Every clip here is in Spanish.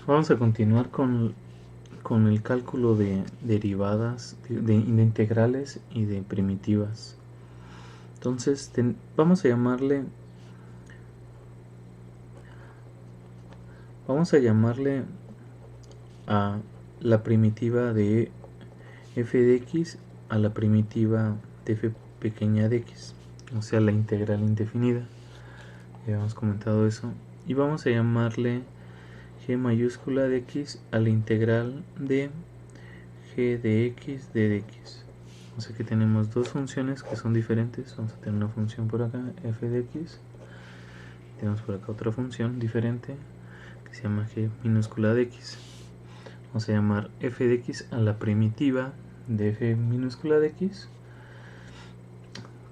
Vamos a continuar con el cálculo de derivadas, de integrales y de primitivas. Entonces vamos a llamarle a la primitiva de f de x a la primitiva de f pequeña de x, o sea, la integral indefinida. Ya hemos comentado eso. Y vamos a llamarle g mayúscula de x a la integral de g de x de x. O sea que tenemos dos funciones que son diferentes. Vamos a tener una función por acá, f de x. Tenemos por acá otra función diferente que se llama g minúscula de x. Vamos a llamar f de x a la primitiva de f minúscula de x.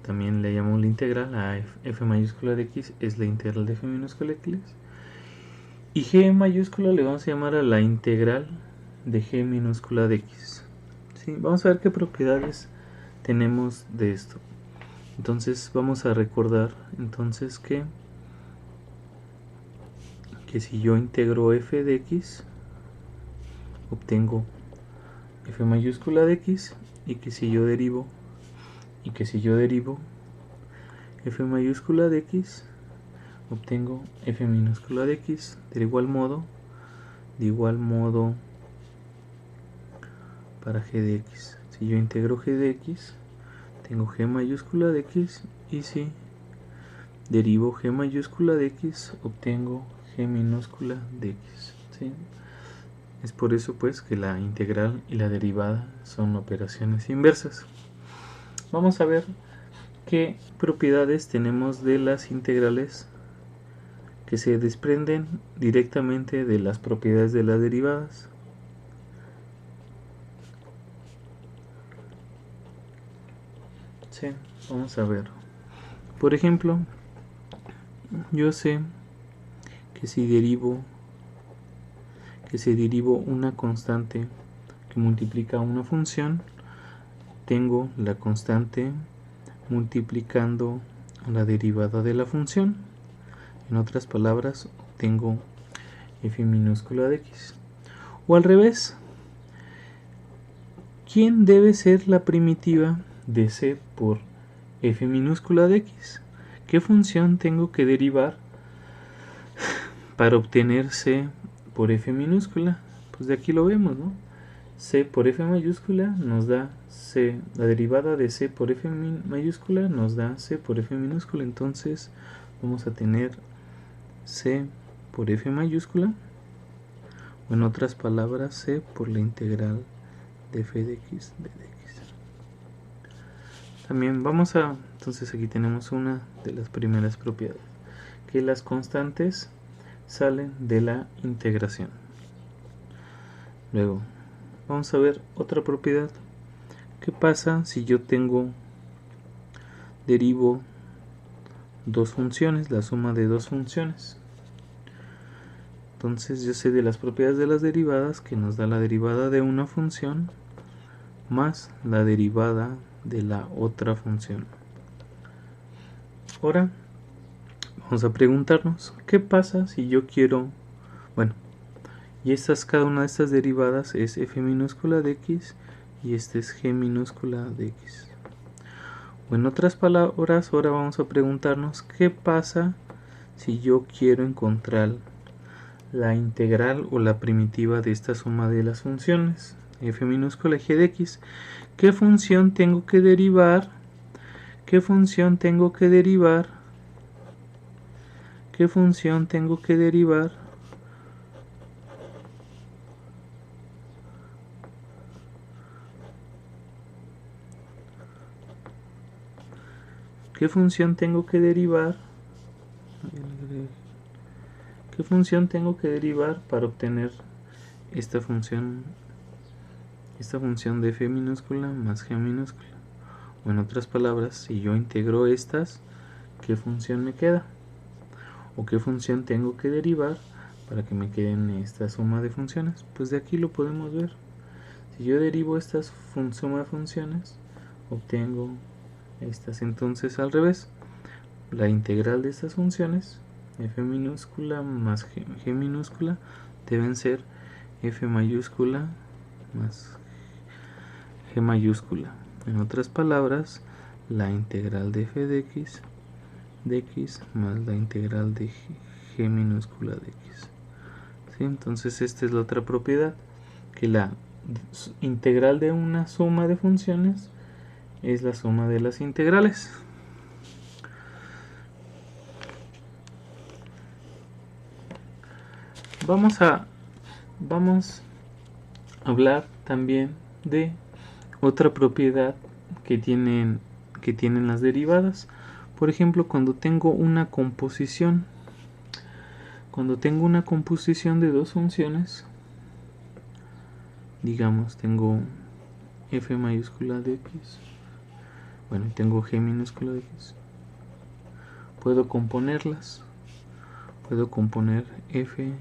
También le llamamos la integral a f mayúscula de x, es la integral de f minúscula de x. Y g mayúscula le vamos a llamar a la integral de g minúscula de x. ¿Sí? Vamos a ver qué propiedades tenemos de esto. Entonces vamos a recordar entonces que si yo integro f de x, obtengo f mayúscula de x, y que si yo derivo f mayúscula de x, obtengo f minúscula de x. De igual modo para g de x, si yo integro g de x, tengo g mayúscula de x, y si derivo g mayúscula de x, obtengo g minúscula de x. ¿Sí? Es por eso pues que la integral y la derivada son operaciones inversas. Vamos a ver qué propiedades tenemos de las integrales que se desprenden directamente de las propiedades de las derivadas. Sí, vamos a ver. Por ejemplo, yo sé que si derivo una constante que multiplica una función, tengo la constante multiplicando la derivada de la función. En otras palabras, obtengo f minúscula de x. O al revés, ¿quién debe ser la primitiva de c por f minúscula de x? ¿Qué función tengo que derivar para obtener c por f minúscula? Pues de aquí lo vemos, ¿no? C por f mayúscula nos da c, la derivada de c por f mayúscula nos da c por f minúscula. Entonces vamos a tener c por f mayúscula, o en otras palabras c por la integral de f de x de dx. También entonces aquí tenemos una de las primeras propiedades, que las constantes salen de la integración. Luego vamos a ver otra propiedad. ¿Qué pasa si yo derivo dos funciones, la suma de dos funciones? Entonces yo sé de las propiedades de las derivadas que nos da la derivada de una función más la derivada de la otra función. Ahora vamos a preguntarnos, ¿qué pasa si yo quiero, y cada una de estas derivadas es f minúscula de x y este es g minúscula de x? O en otras palabras, ahora vamos a preguntarnos, ¿qué pasa si yo quiero encontrar la integral o la primitiva de esta suma de las funciones f minúscula g de x? ¿Qué función tengo que derivar? ¿Qué función tengo que derivar? ¿Qué función tengo que derivar ¿Qué función tengo que derivar? ¿Qué función tengo que derivar para obtener esta función de f minúscula más g minúscula? O en otras palabras, si yo integro estas, ¿qué función me queda? ¿O qué función tengo que derivar para que me queden esta suma de funciones? Pues de aquí lo podemos ver. Si yo derivo esta suma de funciones, obtengo estas. Entonces al revés, la integral de estas funciones, f minúscula más g minúscula, deben ser f mayúscula más g mayúscula. En otras palabras, la integral de f de x más la integral de g minúscula de x. ¿Sí? Entonces esta es la otra propiedad, que la integral de una suma de funciones es la suma de las integrales. Vamos a hablar también de otra propiedad que tienen las derivadas. Por ejemplo, cuando tengo una composición de dos funciones, digamos, tengo f mayúscula de x, bueno, tengo g minúscula de x, puedo componerlas, puedo componer f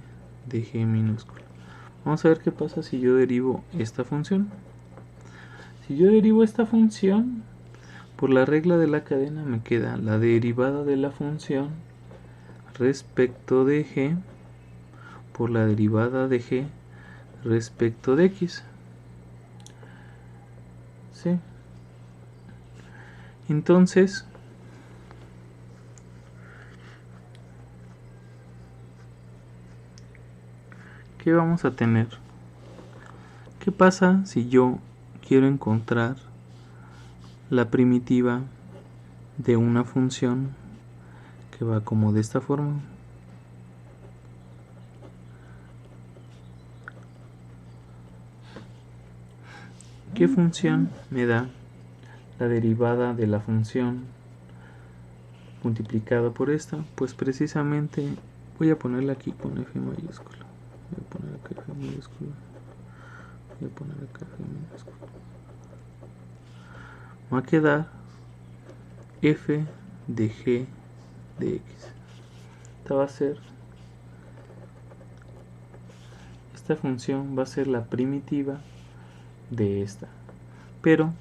de g minúscula. Vamos a ver qué pasa si yo derivo esta función. Si yo derivo esta función, por la regla de la cadena me queda la derivada de la función respecto de g por la derivada de g respecto de x. ¿Sí? Entonces, ¿qué vamos a tener? ¿Qué pasa si yo quiero encontrar la primitiva de una función que va como de esta forma? ¿Qué función me da la derivada de la función multiplicada por esta? Pues precisamente voy a ponerla aquí con f mayúscula. Voy a poner acá f mayúscula. Voy a poner acá f minúscula. Va a quedar f de g de x. Esta función va a ser la primitiva de esta. Pero